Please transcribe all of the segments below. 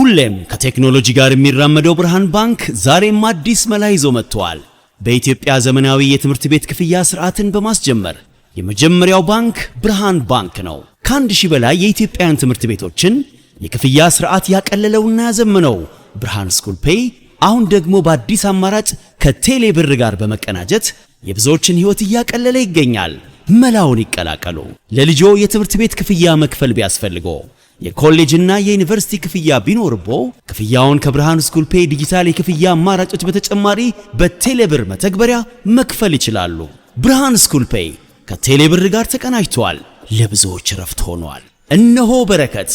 ሁሌም ከቴክኖሎጂ ጋር የሚራመደው ብርሃን ባንክ ዛሬም አዲስ መላ ይዞ መጥቷል። በኢትዮጵያ ዘመናዊ የትምህርት ቤት ክፍያ ስርዓትን በማስጀመር የመጀመሪያው ባንክ ብርሃን ባንክ ነው። ከ1000 በላይ የኢትዮጵያን ትምህርት ቤቶችን የክፍያ ስርዓት ያቀለለውና ያዘመነው ብርሃን ስኩል ፔይ አሁን ደግሞ በአዲስ አማራጭ ከቴሌ ብር ጋር በመቀናጀት የብዙዎችን ህይወት እያቀለለ ይገኛል። መላውን ይቀላቀሉ። ለልጆ የትምህርት ቤት ክፍያ መክፈል ቢያስፈልጎ የኮሌጅና የዩኒቨርሲቲ ክፍያ ቢኖርቦ ክፍያውን ከብርሃን ስኩል ፔይ ዲጂታል የክፍያ አማራጮች በተጨማሪ በቴሌብር መተግበሪያ መክፈል ይችላሉ። ብርሃን ስኩል ፔይ ከቴሌብር ጋር ተቀናጅቷል። ለብዙዎች ረፍት ሆኗል። እነሆ በረከት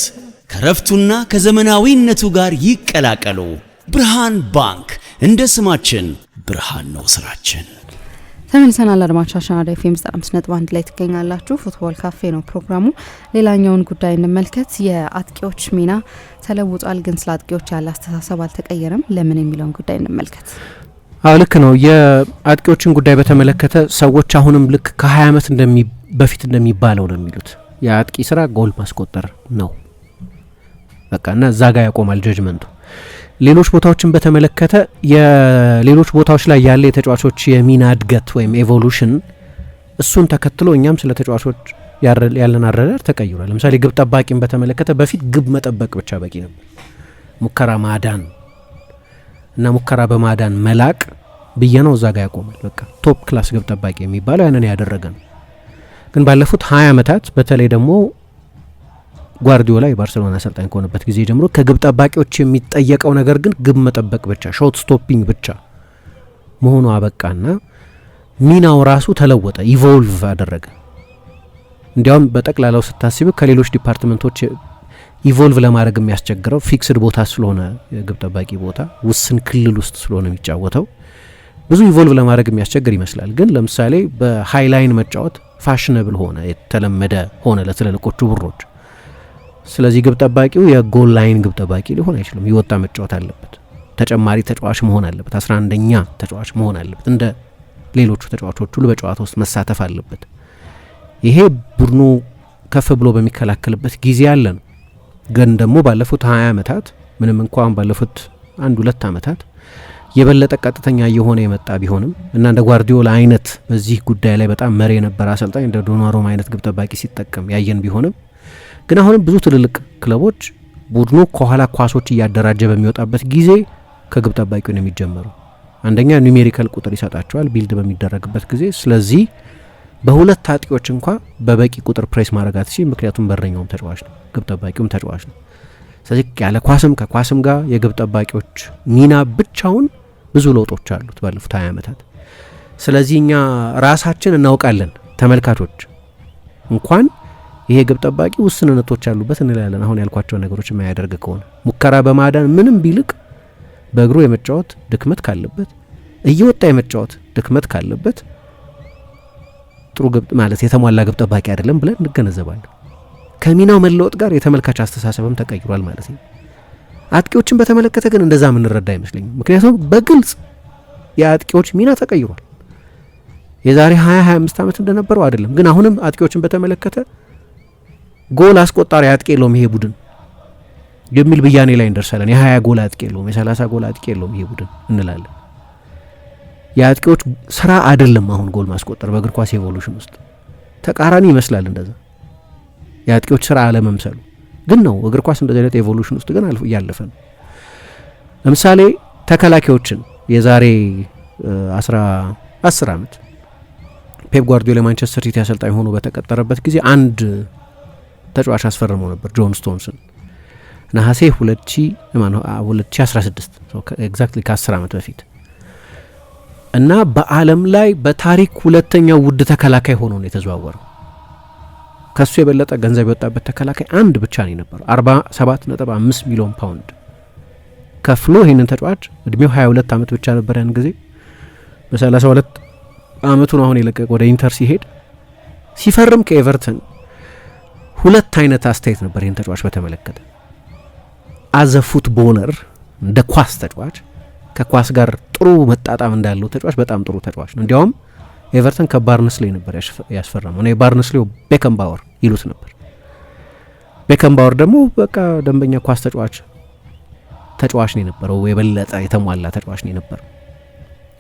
ከረፍቱና ከዘመናዊነቱ ጋር ይቀላቀሉ። ብርሃን ባንክ እንደ ስማችን ብርሃን ነው ስራችን። ተመልሰናል። አድማጮቻችን አራዳ ኤፍኤም 95.1 ላይ ትገኛላችሁ። ፉትቦል ካፌ ነው ፕሮግራሙ። ሌላኛውን ጉዳይ እንመልከት። የአጥቂዎች ሚና ተለውጧል፣ ግን ስለ አጥቂዎች ያለ አስተሳሰብ አልተቀየረም። ለምን የሚለውን ጉዳይ እንመልከት። ልክ ነው። የአጥቂዎችን ጉዳይ በተመለከተ ሰዎች አሁንም ልክ ከ20 ዓመት በፊት እንደሚባለው ነው የሚሉት። የአጥቂ ስራ ጎል ማስቆጠር ነው በቃ እና እዛ ጋር ያቆማል ጀጅመንቱ። ሌሎች ቦታዎችን በተመለከተ የሌሎች ቦታዎች ላይ ያለ የተጫዋቾች የሚና እድገት ወይም ኤቮሉሽን እሱን ተከትሎ እኛም ስለ ተጫዋቾች ያለን አረዳድ ተቀይሯል። ለምሳሌ ግብ ጠባቂን በተመለከተ በፊት ግብ መጠበቅ ብቻ በቂ ነበር። ሙከራ ማዳን እና ሙከራ በማዳን መላቅ ብየነው እዛ ጋር ያቆማል። በቃ ቶፕ ክላስ ግብ ጠባቂ የሚባለው ያንን ያደረገ ነው። ግን ባለፉት 20 ዓመታት በተለይ ደግሞ ጓርዲዮላ የባርሴሎና አሰልጣኝ ከሆነበት ጊዜ ጀምሮ ከግብ ጠባቂዎች የሚጠየቀው ነገር ግን ግብ መጠበቅ ብቻ፣ ሾት ስቶፒንግ ብቻ መሆኑ አበቃና ሚናው ራሱ ተለወጠ፣ ኢቮልቭ አደረገ። እንዲያውም በጠቅላላው ስታስቡ ከሌሎች ዲፓርትመንቶች ኢቮልቭ ለማድረግ የሚያስቸግረው ፊክስድ ቦታ ስለሆነ የግብ ጠባቂ ቦታ ውስን ክልል ውስጥ ስለሆነ የሚጫወተው ብዙ ኢቮልቭ ለማድረግ የሚያስቸግር ይመስላል። ግን ለምሳሌ በሃይላይን መጫወት ፋሽነብል ሆነ፣ የተለመደ ሆነ ለትልልቆቹ ብሮች። ስለዚህ ግብ ጠባቂው የጎል ላይን ግብ ጠባቂ ሊሆን አይችልም። ይወጣ መጫወት አለበት። ተጨማሪ ተጫዋች መሆን አለበት። 11ኛ ተጫዋች መሆን አለበት። እንደ ሌሎቹ ተጫዋቾች ሁሉ በጨዋታ ውስጥ መሳተፍ አለበት። ይሄ ቡድኑ ከፍ ብሎ በሚከላከልበት ጊዜ ያለ ነው። ግን ደግሞ ባለፉት 20 ዓመታት ምንም እንኳን ባለፉት 1-2 ዓመታት የበለጠ ቀጥተኛ እየሆነ የመጣ ቢሆንም እና እንደ ጓርዲዮላ አይነት በዚህ ጉዳይ ላይ በጣም መሪ የነበረ አሰልጣኝ እንደ ዶናሩማ አይነት ግብ ጠባቂ ሲጠቀም ያየን ቢሆንም ግን አሁንም ብዙ ትልልቅ ክለቦች ቡድኑ ከኋላ ኳሶች እያደራጀ በሚወጣበት ጊዜ ከግብ ጠባቂው ነው የሚጀምረው። አንደኛ ኒሜሪካል ቁጥር ይሰጣቸዋል ቢልድ በሚደረግበት ጊዜ። ስለዚህ በሁለት አጥቂዎች እንኳን በበቂ ቁጥር ፕሬስ ማድረግ አትችልም፣ ምክንያቱም በረኛውም ተጫዋች ነው፣ ግብ ጠባቂውም ተጫዋች ነው። ስለዚህ ያለ ኳስም ከኳስም ጋር የግብ ጠባቂዎች ሚና ብቻውን ብዙ ለውጦች አሉት ባለፉት 20 ዓመታት። ስለዚህ እኛ ራሳችን እናውቃለን፣ ተመልካቾች እንኳን ይሄ ግብ ጠባቂ ውስንነቶች አሉበት እንላለን። አሁን ያልኳቸው ነገሮች የማያደርግ ከሆነ ሙከራ በማዳን ምንም ቢልቅ በእግሩ የመጫወት ድክመት ካለበት፣ እየወጣ የመጫወት ድክመት ካለበት ጥሩ ግብ ማለት የተሟላ ግብ ጠባቂ አይደለም ብለን እንገነዘባለን። ከሚናው መለወጥ ጋር የተመልካች አስተሳሰብም ተቀይሯል ማለት ነው። አጥቂዎችን በተመለከተ ግን እንደዛ የምንረዳ አይመስለኝም። ምክንያቱም በግልጽ የአጥቂዎች ሚና ተቀይሯል። የዛሬ 20-25 ዓመት እንደነበረው አይደለም። ግን አሁንም አጥቂዎችን በተመለከተ ጎል አስቆጣሪ አጥቂ የለውም ይሄ ቡድን የሚል ብያኔ ላይ እንደርሳለን። የ20 ጎል አጥቂ የለውም፣ የ30 ጎል አጥቂ የለውም ይሄ ቡድን እንላለን። የአጥቂዎች ስራ አይደለም አሁን ጎል ማስቆጠር። በእግር ኳስ ኤቮሉሽን ውስጥ ተቃራኒ ይመስላል እንደዛ የአጥቂዎች ስራ አለመምሰሉ ግን ነው። እግር ኳስ እንደዚህ አይነት ኤቮሉሽን ውስጥ ግን እያለፈ ነው። ለምሳሌ ተከላካዮችን የዛሬ 10 ዓመት ፔፕ ጓርዲዮላ ማንቸስተር ሲቲ አሰልጣኝ ሆኖ በተቀጠረበት ጊዜ አንድ ተጫዋች አስፈርመው ነበር፣ ጆን ስቶንስን። ነሐሴ 2016 ኤግዛክትሊ ከ10 ዓመት በፊት እና በዓለም ላይ በታሪክ ሁለተኛው ውድ ተከላካይ ሆኖ ነው የተዘዋወረው። ከሱ የበለጠ ገንዘብ የወጣበት ተከላካይ አንድ ብቻ ነው የነበረው። 47.5 ሚሊዮን ፓውንድ ከፍሎ ይህንን ተጫዋች እድሜው 22 ዓመት ብቻ ነበር ያን ጊዜ። በ32 ዓመቱ ነው አሁን የለቀቀ ወደ ኢንተር ሲሄድ። ሲፈርም ከኤቨርተን ሁለት አይነት አስተያየት ነበር ይህን ተጫዋች በተመለከተ። አዘ ፉትቦለር እንደ ኳስ ተጫዋች ከኳስ ጋር ጥሩ መጣጣም እንዳለው ተጫዋች በጣም ጥሩ ተጫዋች ነው። እንዲያውም ኤቨርተን ከባርንስሌይ ነበር ያስፈረመው። ነው ባርንስሌው ቤከንባወር ይሉት ነበር። ቤከንባወር ደግሞ በቃ ደንበኛ ኳስ ተጫዋች ተጫዋች ነው የነበረው፣ የበለጠ የተሟላ ተጫዋች ነው የነበረው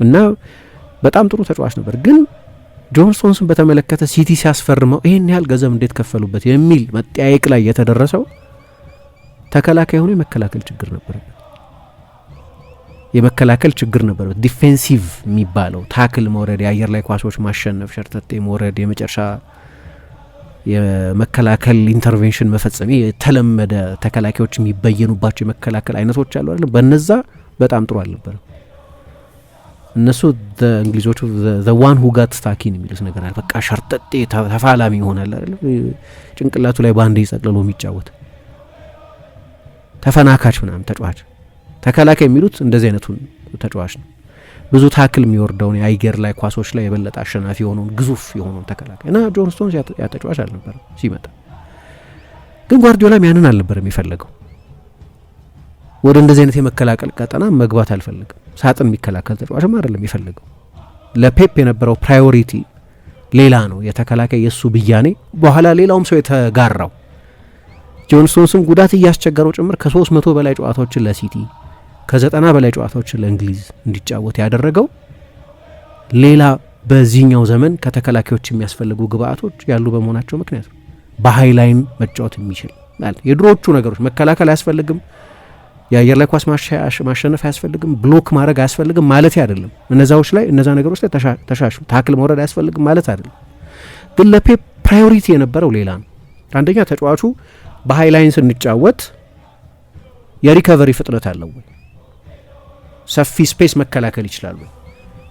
እና በጣም ጥሩ ተጫዋች ነበር። ግን ጆን ስቶንስን በተመለከተ ሲቲ ሲያስፈርመው ይሄን ያህል ገንዘብ እንዴት ከፈሉበት የሚል መጠያየቅ ላይ የተደረሰው ተከላካይ ሆኖ የመከላከል ችግር ነበረበት። የመከላከል ችግር ነበረበት። ዲፌንሲቭ የሚባለው ታክል መውረድ፣ የአየር ላይ ኳሶች ማሸነፍ፣ ሸርተቴ መውረድ፣ የመጨረሻ የመከላከል ኢንተርቬንሽን መፈጸም የተለመደ ተከላካዮች የሚበየኑባቸው የመከላከል አይነቶች አሉ አይደል? በነዛ በጣም ጥሩ አልነበረም። እነሱ እንግሊዞቹ the one who got stuck in የሚሉት ነገር አለ። በቃ ሸርተቴ ተፋላሚ ይሆናል አይደል? ጭንቅላቱ ላይ ባንዴ ይጸቅልሎ የሚጫወት ተፈናካች ምናምን ተጫዋች ተከላካይ የሚሉት እንደዚህ አይነቱን ተጫዋች ነው። ብዙ ታክል የሚወርደውን የአየር ላይ ኳሶች ላይ የበለጠ አሸናፊ የሆነውን ግዙፍ የሆነውን ተከላካይ እና ጆን ስቶንስ ያ ተጫዋች አልነበረም ሲመጣ። ግን ጓርዲዮላም ያንን አልነበረም የፈለገው። ወደ እንደዚህ አይነት የመከላከል ቀጠና መግባት አልፈልግም፣ ሳጥን የሚከላከል ተጫዋችም አይደለም የፈለገው። ለፔፕ የነበረው ፕራዮሪቲ ሌላ ነው። የተከላካይ የእሱ ብያኔ በኋላ ሌላውም ሰው የተጋራው ጆን ስቶንስን ጉዳት እያስቸገረው ጭምር ከ300 በላይ ጨዋታዎችን ለሲቲ ከ90 በላይ ጨዋታዎችን ለእንግሊዝ እንዲጫወት ያደረገው ሌላ በዚህኛው ዘመን ከተከላካዮች የሚያስፈልጉ ግብአቶች ያሉ በመሆናቸው ምክንያት ነው። በሃይላይን መጫወት የሚችል ማለት የድሮዎቹ ነገሮች መከላከል አያስፈልግም፣ የአየር ላይ ኳስ ማሸነፍ አያስፈልግም፣ ብሎክ ማድረግ አያስፈልግም ማለት አይደለም። እነዛ ነገሮች ላይ ተሻሽሉ፣ ታክል መውረድ አያስፈልግም ማለት አይደለም። ግን ለፔፕ ፕራዮሪቲ የነበረው ሌላ ነው። አንደኛ ተጫዋቹ በሃይላይን ስንጫወት የሪከቨሪ ፍጥነት አለው ወይ፣ ሰፊ ስፔስ መከላከል ይችላል ወይ?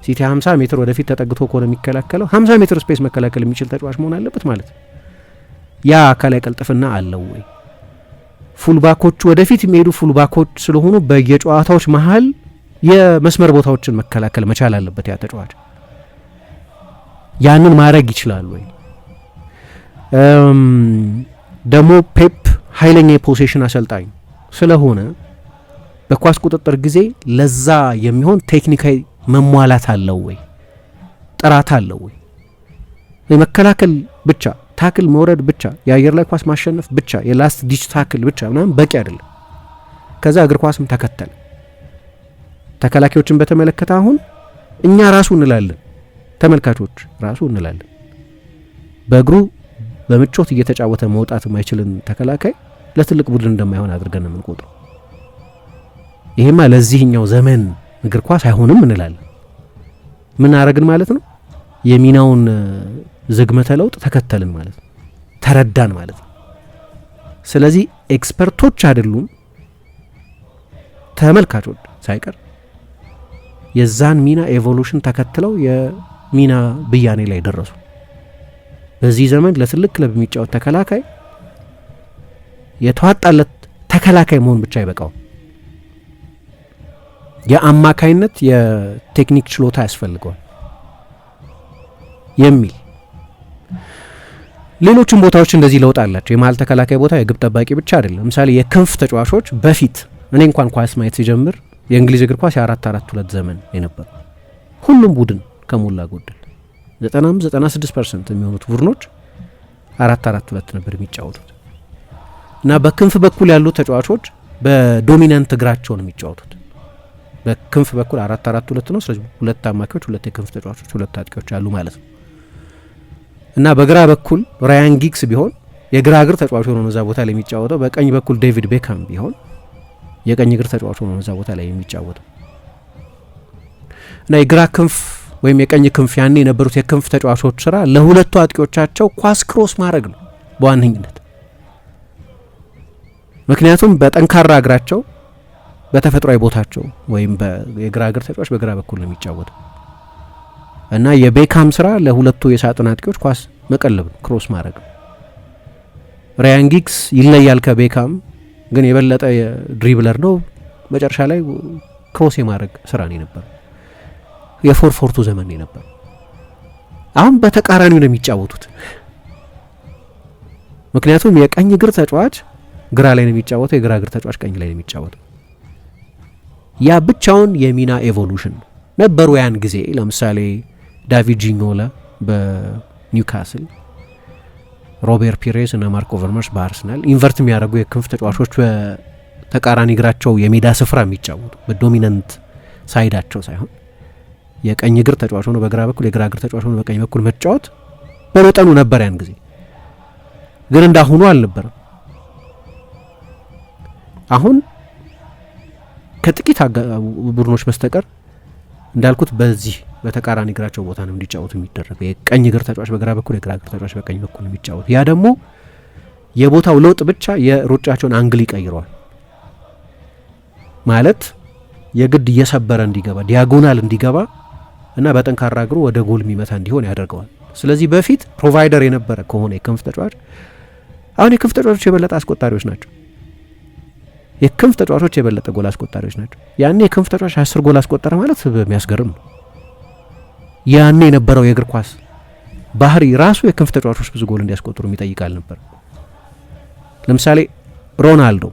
ሲቲ 50 ሜትር ወደፊት ተጠግቶ ከሆነ የሚከላከለው 50 ሜትር ስፔስ መከላከል የሚችል ተጫዋች መሆን አለበት ማለት ነው። ያ አካላዊ ቀልጥፍና አለው ወይ? ፉልባኮቹ ወደፊት የሚሄዱ ፉልባኮች ስለሆኑ በየጨዋታዎች መሀል የመስመር ቦታዎችን መከላከል መቻል አለበት ያ ተጫዋች። ያንን ማድረግ ይችላል ወይ? ደግሞ ፔፕ ኃይለኛ የፖሴሽን አሰልጣኝ ስለሆነ በኳስ ቁጥጥር ጊዜ ለዛ የሚሆን ቴክኒካዊ መሟላት አለው ወይ? ጥራት አለው ወይ? የመከላከል ብቻ ታክል መውረድ ብቻ የአየር ላይ ኳስ ማሸነፍ ብቻ የላስት ዲች ታክል ብቻ ምናምን በቂ አይደለም። ከዛ እግር ኳስም ተከተለ። ተከላካዮችን በተመለከተ አሁን እኛ ራሱ እንላለን፣ ተመልካቾች ራሱ እንላለን፣ በእግሩ በምቾት እየተጫወተ መውጣት የማይችልን ተከላካይ ለትልቅ ቡድን እንደማይሆን አድርገን የምንቆጥረው። ይሄማ ለዚህኛው ዘመን እግር ኳስ አይሆንም እንላለን። ምን አረግን ማለት ነው? የሚናውን ዝግመተ ለውጥ ተከተልን ማለት ነው፣ ተረዳን ማለት ነው። ስለዚህ ኤክስፐርቶች አይደሉም ተመልካቾች ሳይቀር የዛን ሚና ኤቮሉሽን ተከትለው የሚና ብያኔ ላይ ደረሱ። በዚህ ዘመን ለትልቅ ክለብ የሚጫወት ተከላካይ የተዋጣለት ተከላካይ መሆን ብቻ አይበቃው፣ የአማካይነት የቴክኒክ ችሎታ ያስፈልገዋል የሚል ሌሎችም ቦታዎች እንደዚህ ለውጥ አላቸው። የመሀል ተከላካይ ቦታ የግብ ጠባቂ ብቻ አይደለም። ለምሳሌ የክንፍ ተጫዋቾች በፊት እኔ እንኳን ኳስ ማየት ሲጀምር የእንግሊዝ እግር ኳስ የ4-4-2 ዘመን የነበረ ሁሉም ቡድን ከሞላ ጎደል 95-96% የሚሆኑት ቡድኖች 4-4-2 ነበር የሚጫወቱት እና በክንፍ በኩል ያሉት ተጫዋቾች በዶሚናንት እግራቸው ነው የሚጫወቱት። በክንፍ በኩል 4-4-2 ነው። ስለዚህ ሁለት አማካዮች፣ ሁለት የክንፍ ተጫዋቾች፣ ሁለት አጥቂዎች አሉ ማለት ነው እና በግራ በኩል ራያን ጊግስ ቢሆን የግራ እግር ተጫዋች ሆኖ እዛ ቦታ ላይ የሚጫወተው፣ በቀኝ በኩል ዴቪድ ቤካም ቢሆን የቀኝ እግር ተጫዋች ሆኖ እዛ ቦታ ላይ የሚጫወተው እና የግራ ክንፍ ወይም የቀኝ ክንፍ ያኔ የነበሩት የክንፍ ተጫዋቾች ስራ ለሁለቱ አጥቂዎቻቸው ኳስ ክሮስ ማድረግ ነው በዋነኝነት። ምክንያቱም በጠንካራ እግራቸው በተፈጥሯዊ ቦታቸው ወይም የግራ እግር ተጫዋች በግራ በኩል ነው የሚጫወተው እና የቤካም ስራ ለሁለቱ የሳጥን አጥቂዎች ኳስ መቀለብ ነው፣ ክሮስ ማድረግ ነው። ራያን ጊግስ ይለያል ከቤካም፣ ግን የበለጠ ድሪብለር ነው። መጨረሻ ላይ ክሮስ የማድረግ ስራ ነው የነበረው። የፎርፎርቱ ዘመን ነው የነበረው። አሁን በተቃራኒው ነው የሚጫወቱት። ምክንያቱም የቀኝ እግር ተጫዋች ግራ ላይ ነው የሚጫወተው፣ የግራ እግር ተጫዋች ቀኝ ላይ ነው የሚጫወተው። ያ ብቻውን የሚና ኤቮሉሽን ነበሩ ያን ጊዜ። ለምሳሌ ዳቪድ ጂኞላ በኒውካስል፣ ሮቤር ፒሬስ እና ማርኮ ቨርመርስ በአርሰናል ኢንቨርት የሚያደርጉ የክንፍ ተጫዋቾች በተቃራኒ እግራቸው የሜዳ ስፍራ የሚጫወቱ በዶሚናንት ሳይዳቸው ሳይሆን የቀኝ እግር ተጫዋች ሆኖ በግራ በኩል የግራ እግር ተጫዋች ሆኖ በቀኝ በኩል መጫወት በመጠኑ ነበር ያን ጊዜ፣ ግን እንዳሁኑ አልነበረም። አሁን ከጥቂት ቡድኖች በስተቀር እንዳልኩት በዚህ በተቃራኒ እግራቸው ቦታ ነው እንዲጫወቱ የሚደረገው። የቀኝ እግር ተጫዋች በግራ በኩል የግራ እግር ተጫዋች በቀኝ በኩል የሚጫወቱ። ያ ደግሞ የቦታው ለውጥ ብቻ የሩጫቸውን አንግል ይቀይረዋል ማለት የግድ እየሰበረ እንዲገባ ዲያጎናል እንዲገባ እና በጠንካራ እግሩ ወደ ጎል የሚመታ እንዲሆን ያደርገዋል። ስለዚህ በፊት ፕሮቫይደር የነበረ ከሆነ የክንፍ ተጫዋች አሁን የክንፍ ተጫዋቾች የበለጠ አስቆጣሪዎች ናቸው። የክንፍ ተጫዋቾች የበለጠ ጎል አስቆጣሪዎች ናቸው። ያኔ የክንፍ ተጫዋች 10 ጎል አስቆጠረ ማለት በሚያስገርም ነው። ያኔ የነበረው የእግር ኳስ ባህሪ ራሱ የክንፍ ተጫዋቾች ብዙ ጎል እንዲያስቆጥሩ የሚጠይቃል ነበር። ለምሳሌ ሮናልዶ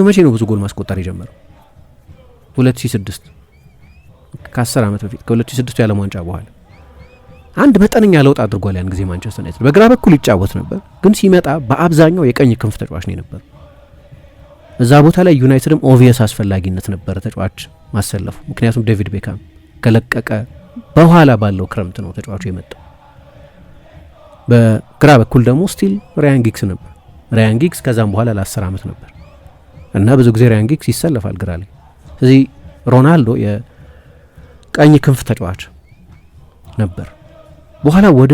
መቼ ነው ብዙ ጎል ማስቆጠር የጀመረው? 2006 ከ10 ዓመት በፊት ከ2006 የዓለም ዋንጫ በኋላ አንድ መጠነኛ ለውጥ አድርጓል። ያን ጊዜ ማንቸስተር ዩናይትድ በግራ በኩል ይጫወት ነበር፣ ግን ሲመጣ በአብዛኛው የቀኝ ክንፍ ተጫዋች ነው ነበር። እዛ ቦታ ላይ ዩናይትድም ኦቪየስ አስፈላጊነት ነበረ ተጫዋች ማሰለፉ። ምክንያቱም ዴቪድ ቤካም ከለቀቀ በኋላ ባለው ክረምት ነው ተጫዋቹ የመጣው። በግራ በኩል ደግሞ ስቲል ራያን ጊግስ ነበር። ራያን ጊግስ ከዛም በኋላ ለ10 ዓመት ነበር እና ብዙ ጊዜ ራያን ጊግስ ይሰለፋል ግራ ላይ። ስለዚህ ሮናልዶ የቀኝ ክንፍ ተጫዋች ነበር። በኋላ ወደ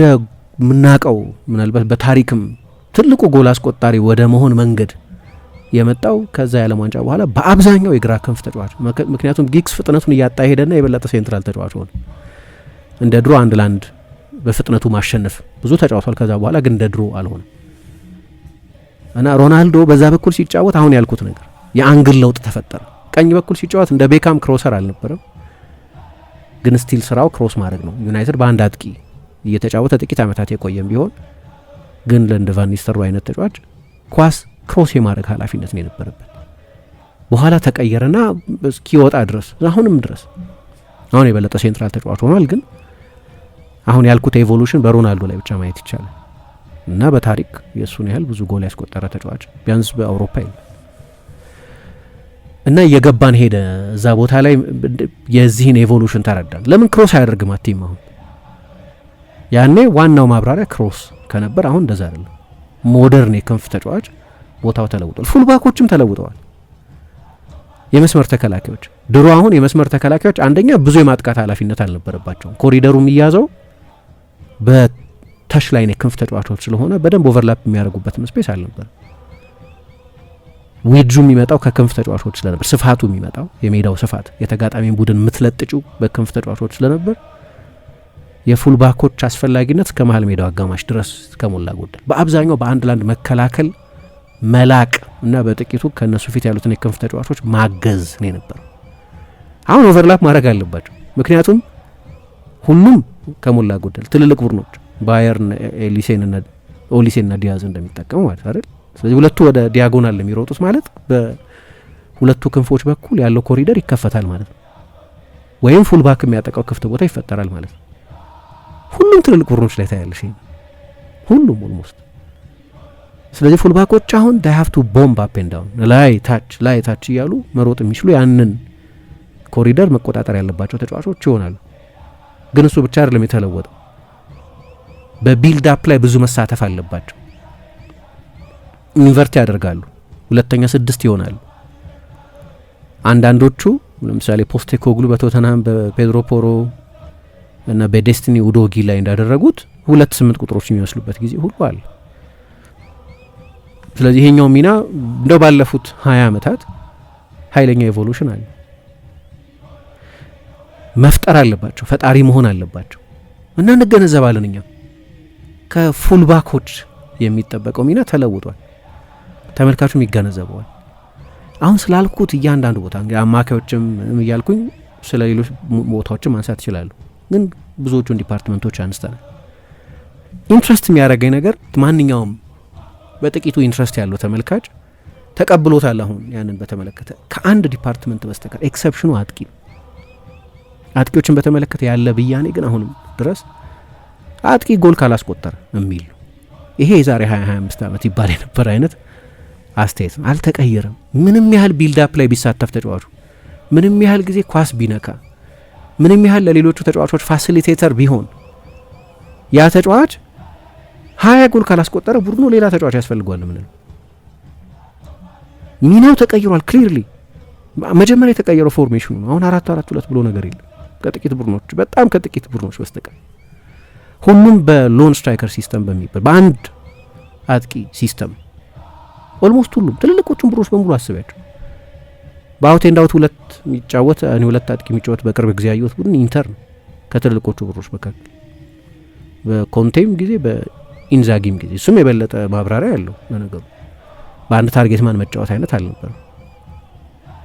ምናቀው ምናልባት በታሪክም ትልቁ ጎል አስቆጣሪ ወደ መሆን መንገድ የመጣው ከዛ የዓለም ዋንጫ በኋላ በአብዛኛው የግራ ክንፍ ተጫዋች። ምክንያቱም ጊግስ ፍጥነቱን እያጣ ሄደና የበለጠ ሴንትራል ተጫዋች ሆነ። እንደ ድሮ 1-1 በፍጥነቱ ማሸነፍ ብዙ ተጫውቷል። ከዛ በኋላ ግን እንደ ድሮ አልሆነም እና ሮናልዶ በዛ በኩል ሲጫወት አሁን ያልኩት ነገር የአንግል ለውጥ ተፈጠረ። ቀኝ በኩል ሲጫወት እንደ ቤካም ክሮሰር አልነበረም፣ ግን ስቲል ስራው ክሮስ ማድረግ ነው። ዩናይትድ በአንድ አጥቂ እየተጫወተ ጥቂት ዓመታት የቆየም ቢሆን ግን ለእንደ ቫን ኒስተልሮይ አይነት ተጫዋች ኳስ ክሮስ የማድረግ ኃላፊነት ነው የነበረበት። በኋላ ተቀየረና እስኪወጣ ድረስ አሁንም ድረስ አሁን የበለጠ ሴንትራል ተጫዋች ሆኗል። ግን አሁን ያልኩት ኤቮሉሽን በሮናልዶ ላይ ብቻ ማየት ይቻላል እና በታሪክ የእሱን ያህል ብዙ ጎል ያስቆጠረ ተጫዋች ቢያንስ በአውሮፓ የለም እና እየገባን ሄደ እዛ ቦታ ላይ የዚህን ኤቮሉሽን ተረዳን። ለምን ክሮስ አያደርግም አቲም? አሁን ያኔ ዋናው ማብራሪያ ክሮስ ከነበር አሁን እንደዛ አይደለም። ሞደርን የክንፍ ተጫዋች ቦታው ተለውጧል። ፉልባኮችም ተለውጠዋል። የመስመር ተከላካዮች ድሮ አሁን የመስመር ተከላካዮች አንደኛ ብዙ የማጥቃት ኃላፊነት አልነበረባቸውም። ኮሪደሩ የሚያዘው በተሽ ላይ የክንፍ ተጫዋቾች ስለሆነ በደንብ ኦቨርላፕ የሚያደርጉበት ስፔስ አልነበር። ዊድጁ የሚመጣው ከክንፍ ተጫዋቾች ስለነበር፣ ስፋቱ የሚመጣው የሜዳው ስፋት የተጋጣሚን ቡድን የምትለጥጩ በክንፍ ተጫዋቾች ስለነበር የፉልባኮች አስፈላጊነት እስከ መሀል ሜዳው አጋማሽ ድረስ ከሞላ ጎደል በአብዛኛው በአንድ ላንድ መከላከል መላቅ እና በጥቂቱ ከነሱ ፊት ያሉትን የክንፍ ተጫዋቾች ማገዝ ነው የነበረው። አሁን ኦቨርላፕ ማድረግ አለባቸው። ምክንያቱም ሁሉም ከሞላ ጎደል ትልልቅ ቡድኖች ባየርን ኦሊሴንና ዲያዝ እንደሚጠቀሙ ማለት አይደል። ስለዚህ ሁለቱ ወደ ዲያጎናል የሚሮጡት ማለት በሁለቱ ክንፎች በኩል ያለው ኮሪደር ይከፈታል ማለት ነው፣ ወይም ፉልባክ የሚያጠቃው ክፍት ቦታ ይፈጠራል ማለት ነው። ሁሉም ትልልቅ ቡድኖች ላይ ታያለሽ፣ ሁሉም ኦልሞስት። ስለዚህ ፉልባኮች አሁን they have to bomb up and down ላይ ታች እያሉ መሮጥ የሚችሉ ያንን ኮሪደር መቆጣጠር ያለባቸው ተጫዋቾች ይሆናሉ። ግን እሱ ብቻ አይደለም የተለወጠው፣ በቢልድ አፕ ላይ ብዙ መሳተፍ አለባቸው። ኢንቨርት ያደርጋሉ፣ ሁለተኛ 6 ይሆናሉ። አንዳንዶቹ ለምሳሌ ፖስቴኮግሉ በቶተንሃም በፔድሮ ፖሮ እና በዴስቲኒ ኡዶጊ ላይ እንዳደረጉት 2-8 ቁጥሮች የሚመስሉበት ጊዜ ሁሉ አለ። ስለዚህ ይሄኛው ሚና እንደው ባለፉት 20 ዓመታት ኃይለኛ ኤቮሉሽን አለ። መፍጠር አለባቸው፣ ፈጣሪ መሆን አለባቸው እና እንገነዘባለን። እኛም ከፉልባኮች የሚጠበቀው ሚና ተለውጧል፣ ተመልካቹም ይገነዘበዋል። አሁን ስላልኩት እያንዳንዱ ቦታ እንግዲህ አማካዮችም እያልኩኝ ስለ ሌሎች ቦታዎችም ማንሳት ይችላሉ፣ ግን ብዙዎቹን ዲፓርትመንቶች አንስተናል። ኢንትረስት የሚያደርገኝ ነገር ማንኛውም በጥቂቱ ኢንትረስት ያለው ተመልካች ተቀብሎታል። አሁን ያንን በተመለከተ ከአንድ ዲፓርትመንት በስተቀር ኤክሰፕሽኑ አጥቂ ነው። አጥቂዎችን በተመለከተ ያለ ብያኔ ግን አሁንም ድረስ አጥቂ ጎል ካላስቆጠረ የሚል ነው። ይሄ የዛሬ 20-25 ዓመት ይባል የነበረ አይነት አስተያየት ነው። አልተቀየረም። ምንም ያህል ቢልዳፕ ላይ ቢሳተፍ ተጫዋቹ፣ ምንም ያህል ጊዜ ኳስ ቢነካ፣ ምንም ያህል ለሌሎቹ ተጫዋቾች ፋሲሊቴተር ቢሆን ያ ተጫዋች 20 ጎል ካላስቆጠረ ቡድኑ ሌላ ተጫዋች ያስፈልገዋል። ምንም ሚናው ተቀይሯል። ክሊርሊ መጀመሪያ የተቀየረው ፎርሜሽኑ ነው። አሁን 4-4-2 ብሎ ነገር የለም ከጥቂት ቡድኖች፣ በጣም ከጥቂት ቡድኖች በስተቀር ሁሉም በሎን ስትራይከር ሲስተም በሚባል በአንድ አጥቂ ሲስተም ኦልሞስት ሁሉም ትልልቆቹን ቡድኖች በሙሉ አስቢያቸው። በአውት ኤንድ አውት ሁለት የሚጫወት እኔ ሁለት አጥቂ የሚጫወት በቅርብ ጊዜ ያየሁት ቡድን ኢንተር ነው ከትልልቆቹ ቡድኖች መካከል በኮንቴም ጊዜ በኢንዛጊም ጊዜ። እሱም የበለጠ ማብራሪያ ያለው ለነገሩ በአንድ ታርጌት ማን መጫወት አይነት አልነበረም።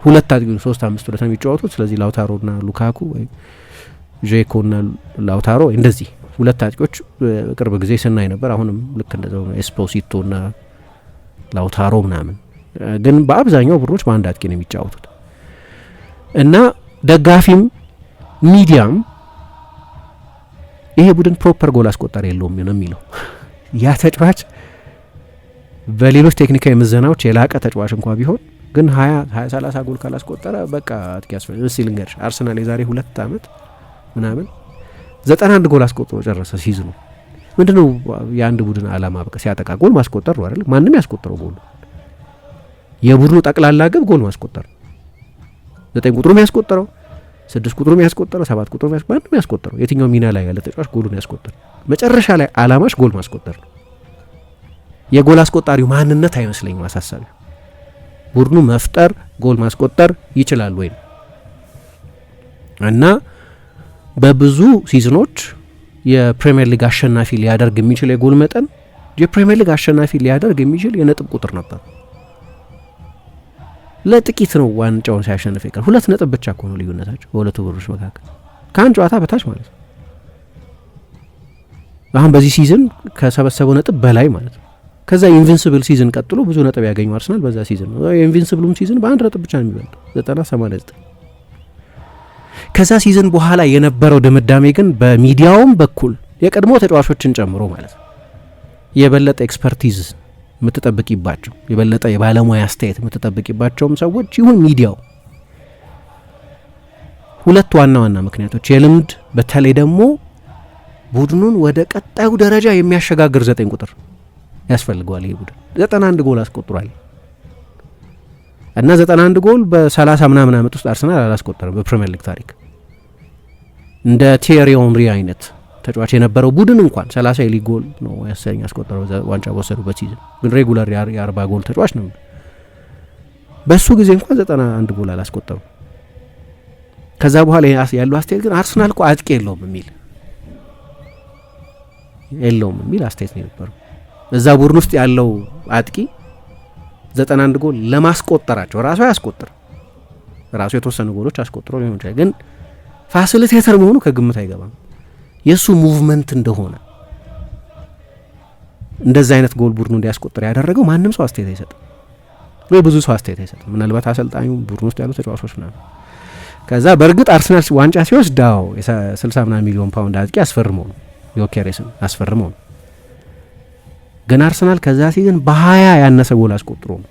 ሁለት አጥቂ 3-5-2 ነው የሚጫወቱት። ስለዚህ ላውታሮና ሉካኩ ወይ ጄኮና ላውታሮ እንደዚህ ሁለት አጥቂዎች በቅርብ ጊዜ ስናይ ነበር። አሁንም ልክ እንደዛው ነው ኤስፖሲቶና ላውታሮ ምናምን። ግን በአብዛኛው ቡድኖች በአንድ አጥቂ ነው የሚጫወቱት እና ደጋፊም ሚዲያም ይሄ ቡድን ፕሮፐር ጎል አስቆጣሪ የለውም ነው የሚለው። ያ ተጫዋች በሌሎች ቴክኒካዊ ምዘናዎች የላቀ ተጫዋች እንኳ ቢሆን ግን 20-30 ጎል ካላስቆጠረ በቃ አጥቂ ያስፈልጋል። እስቲ ልንገርሽ አርሰናል የዛሬ 2 ዓመት ምናምን 91 ጎል አስቆጥሮ ጨረሰ ሲዝኑ። ምንድነው የአንድ ቡድን አላማ? በቃ ሲያጠቃ ጎል ማስቆጠር ነው አይደል? ማንም ያስቆጠረው ጎል የቡድኑ ጠቅላላ ግብ ጎል ማስቆጠር። 9 ቁጥሩ ያስቆጠረው፣ 6 ቁጥሩ ያስቆጠረው፣ 7 ቁጥሩ ማንም ያስቆጠረው፣ የትኛው ሚና ላይ ያለ ተጫዋች ጎሉን ያስቆጠር። መጨረሻ ላይ አላማሽ ጎል ማስቆጠር ነው። የጎል አስቆጣሪው ማንነት አይመስለኝም አሳሳቢ። ቡድኑ መፍጠር ጎል ማስቆጠር ይችላል ወይ እና በብዙ ሲዝኖች የፕሪሚየር ሊግ አሸናፊ ሊያደርግ የሚችል የጎል መጠን የፕሪሚየር ሊግ አሸናፊ ሊያደርግ የሚችል የነጥብ ቁጥር ነበር። ለጥቂት ነው ዋንጫውን ሲያሸንፍ ይቀር 2 ነጥብ ብቻ እኮ ነው ልዩነታቸው በሁለቱ ቡድኖች መካከል ከአንድ ጨዋታ በታች ማለት ነው። አሁን በዚህ ሲዝን ከሰበሰበው ነጥብ በላይ ማለት ነው። ከዛ ኢንቪንሲብል ሲዝን ቀጥሎ ብዙ ነጥብ ያገኙ አርሰናል በዛ ሲዝን ነው። የኢንቪንሲብሉም ሲዝን በአንድ ነጥብ ብቻ ነው የሚበልጠው 90-89። ከዛ ሲዝን በኋላ የነበረው ድምዳሜ ግን በሚዲያውም በኩል የቀድሞ ተጫዋቾችን ጨምሮ ማለት ነው የበለጠ ኤክስፐርቲዝ የምትጠብቂባቸው የበለጠ የባለሙያ አስተያየት የምትጠብቂባቸውም ሰዎች ይሁን ሚዲያው 2 ዋና ዋና ምክንያቶች የልምድ በተለይ ደግሞ ቡድኑን ወደ ቀጣዩ ደረጃ የሚያሸጋግር 9 ቁጥር ያስፈልገዋል። ይሄ ቡድን 91 ጎል አስቆጥሯል እና 91 ጎል በ30 ምናምን ዓመት ውስጥ አርሰናል አላስቆጠረም በፕሪሚየር ሊግ ታሪክ። እንደ ቲየሪ ኦንሪ አይነት ተጫዋች የነበረው ቡድን እንኳን 30 የሊግ ጎል ነው ያስቆጠረው ዋንጫ በወሰዱበት ሲዝን። ግን ሬጉላር የ40 ጎል ተጫዋች ነው። በሱ ጊዜ እንኳን 91 ጎል አላስቆጠረም። ከዛ በኋላ ያለው አስተያየት ግን አርሰናል እኮ አጥቂ የለውም የሚል አስተያየት ነው የነበረው። እዛ ቡድን ውስጥ ያለው አጥቂ 91 ጎል ለማስቆጠራቸው ራሱ ያስቆጥር ራሱ የተወሰኑ ጎሎች አስቆጥሮ ሊሆን ይችላል። ግን ፋሲሊቴተር መሆኑ ከግምት አይገባም። የሱ ሙቭመንት እንደሆነ እንደዛ አይነት ጎል ቡድኑ እንዲያስቆጥር ያደረገው ማንም ሰው አስተያየት አይሰጥም ወይ ብዙ ሰው አስተያየት አይሰጥም። ምናልባት አሰልጣኙ ቡድኑ ውስጥ ያሉ ተጫዋቾች ምናምን። ከዛ በእርግጥ አርሰናል ዋንጫ ሲወስድ 60 ሚሊዮን ፓውንድ አጥቂ አስፈርመው ነው ዮኬሬስን አስፈርመው ነው። ግን አርሰናል ከዛ ሲዝን በ20 ያነሰ ጎል አስቆጥሮ ነው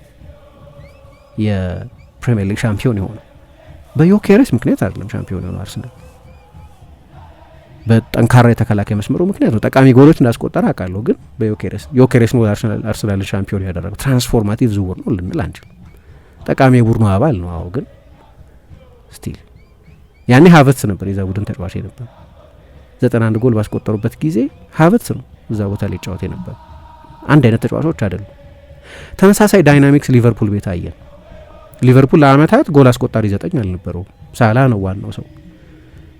የፕሪሚየር ሊግ ሻምፒዮን የሆነው። በዮኬሬስ ምክንያት አይደለም ሻምፒዮን የሆነው አርሰናል በጠንካራ የተከላካይ መስመሩ ምክንያት ነው። ጠቃሚ ጎሎች እንዳስቆጠረ አውቃለሁ። ግን በዮኬሬስ ነው አርሰናል ሻምፒዮን ያደረገው። ትራንስፎርማቲቭ ዝውውር ነው ልንል አንችልም። ጠቃሚ የቡድኑ አባል ነው። አዎ ግን ስቲል ያኔ ሀቨርትዝ ነበር የዛ ቡድን ተጫዋች ነበር። 91 ጎል ባስቆጠሩበት ጊዜ ሀቨርትዝ ነው እዛ ቦታ ላይ ጫወት ነበር። አንድ አይነት ተጫዋቾች አይደሉም። ተመሳሳይ ዳይናሚክስ ሊቨርፑል ቤት አየን። ሊቨርፑል ለአመታት ጎል አስቆጣሪ 9 አልነበረውም። ሳላ ነው ዋናው ሰው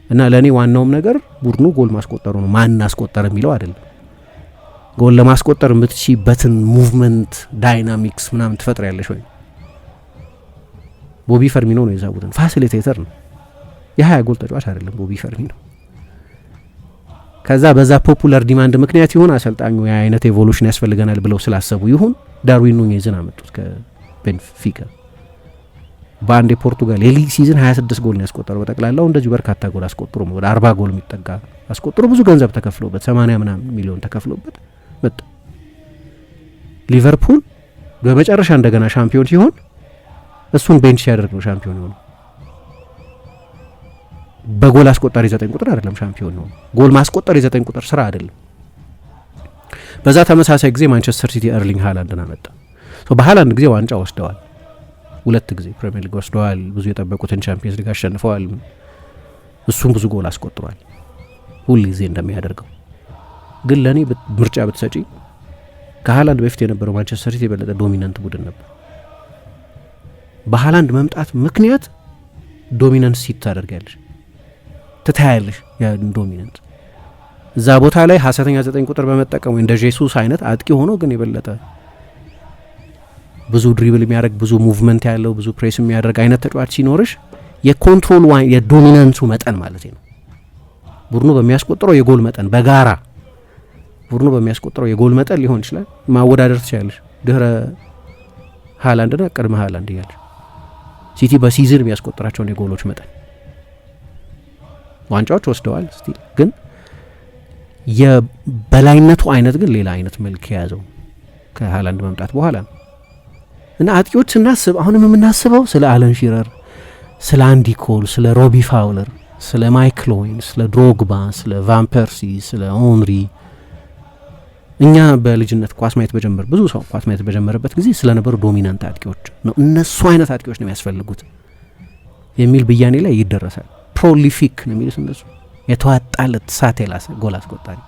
እና ለእኔ ዋናውም ነገር ቡድኑ ጎል ማስቆጠሩ ነው። ማን አስቆጠረ የሚለው አይደለም። ጎል ለማስቆጠር የምትችይበትን ሙቭመንት ዳይናሚክስ ምናምን ትፈጥር ያለሽ ወይ ቦቢ ፈርሚኖ ነው የዛ ቡድን ፋሲሊቴተር ነው። የ20 ጎል ተጫዋች አይደለም ቦቢ ፈርሚኖ። ከዛ በዛ ፖፑላር ዲማንድ ምክንያት ይሁን አሰልጣኙ የአይነት ኤቮሉሽን ያስፈልገናል ብለው ስላሰቡ ይሁን ዳርዊን ኑኔዝን አመጡት ከቤንፊካ። በአንድ የፖርቱጋል የሊግ ሲዝን 26 ጎል ነው ያስቆጠረው። በጠቅላላው እንደዚሁ በርካታ ጎል አስቆጥሮ ወደ 40 ጎል የሚጠጋ አስቆጥሮ ብዙ ገንዘብ ተከፍሎበት 80 ምናምን ሚሊዮን ተከፍሎበት መጣ። ሊቨርፑል በመጨረሻ እንደገና ሻምፒዮን ሲሆን እሱን ቤንች ሲያደርግ ነው ሻምፒዮን የሆነው። በጎል አስቆጣሪ 9 ቁጥር አይደለም ሻምፒዮን ነው። ጎል ማስቆጠር የ9 ቁጥር ስራ አይደለም። በዛ ተመሳሳይ ጊዜ ማንቸስተር ሲቲ ኤርሊንግ ሃላንድን አመጣ። በሃላንድ ጊዜ ዋንጫ ወስደዋል፣ 2 ጊዜ ፕሪሚየር ሊግ ወስደዋል፣ ብዙ የጠበቁትን ቻምፒየንስ ሊግ አሸንፈዋል። እሱም ብዙ ጎል አስቆጥሯል ሁሉ ጊዜ እንደሚያደርገው። ግን ለኔ ምርጫ ብትሰጪ ከሃላንድ በፊት የነበረው ማንቸስተር ሲቲ የበለጠ ዶሚናንት ቡድን ነበር። በሃላንድ መምጣት ምክንያት ዶሚናንስ ሲት ታደርጋለሽ፣ ትታያለሽ። ያ ዶሚናንት እዛ ቦታ ላይ ሐሰተኛ 9 ቁጥር በመጠቀም እንደ ጄሱስ አይነት አጥቂ ሆኖ ግን የበለጠ ብዙ ድሪብል የሚያደርግ ብዙ ሙቭመንት ያለው ብዙ ፕሬስ የሚያደርግ አይነት ተጫዋች ሲኖርሽ የኮንትሮል የዶሚናንሱ መጠን ማለት ነው። ቡድኑ በሚያስቆጥረው የጎል መጠን በጋራ ቡድኑ በሚያስቆጥረው የጎል መጠን ሊሆን ይችላል ማወዳደር ትችላለሽ። ድህረ ሃላንድና ቅድመ ሃላንድ እያለሽ ሲቲ በሲዝን የሚያስቆጥራቸውን የጎሎች መጠን ዋንጫዎች ወስደዋል። ስቲል ግን የበላይነቱ አይነት ግን ሌላ አይነት መልክ የያዘው ከሃላንድ መምጣት በኋላ ነው። እና አጥቂዎች ስናስብ አሁንም የምናስበው ስለ አለን ሺረር፣ ስለ አንዲ ኮል፣ ስለ ሮቢ ፋውለር፣ ስለ ማይክል ኦዌን፣ ስለ ድሮግባ፣ ስለ ቫን ፐርሲ፣ ስለ ኦንሪ እኛ በልጅነት ኳስ ማየት በጀመር ብዙ ሰው ኳስ ማየት በጀመረበት ጊዜ ስለነበሩ ዶሚናንት አጥቂዎች ነው እነሱ አይነት አጥቂዎች ነው የሚያስፈልጉት የሚል ብያኔ ላይ ይደረሳል። ፕሮሊፊክ ነው የሚሉት እነሱ የተዋጣለት ሳቴላስ ጎል አስቆጣሪ።